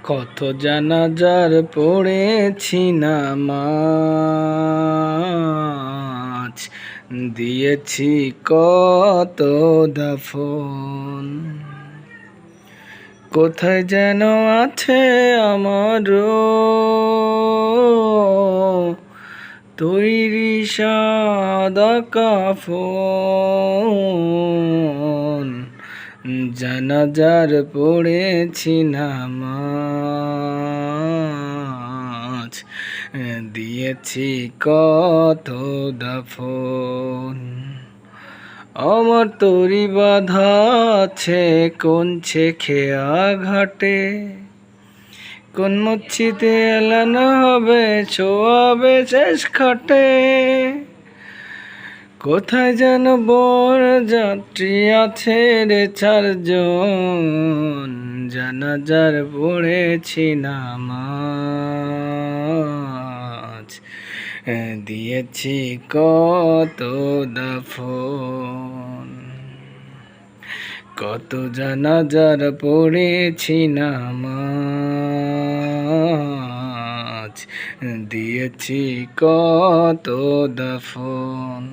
কত জানাজার পড়েছি নামাজ, দিয়েছি কত দাফন। কোথায় যেন আছে আমারও তৈরি সাদা কাফন। জানাজার পড়েছি নামাজ, দিয়েছি কত দাফন। আমার তরি বাঁধা আছে কোনছে খেয়া ঘাটে, কোন মসজিদে এলানো হবে ছোয়াবে শেষ খাটে। কোথায় যেন বড় যাত্রী আছে রে চারজন, জানাজার পড়েছি নামাজ, দিয়েছি কত দাফন। কত জানাজার পড়েছি নামাজ, দিয়েছি কত দাফন।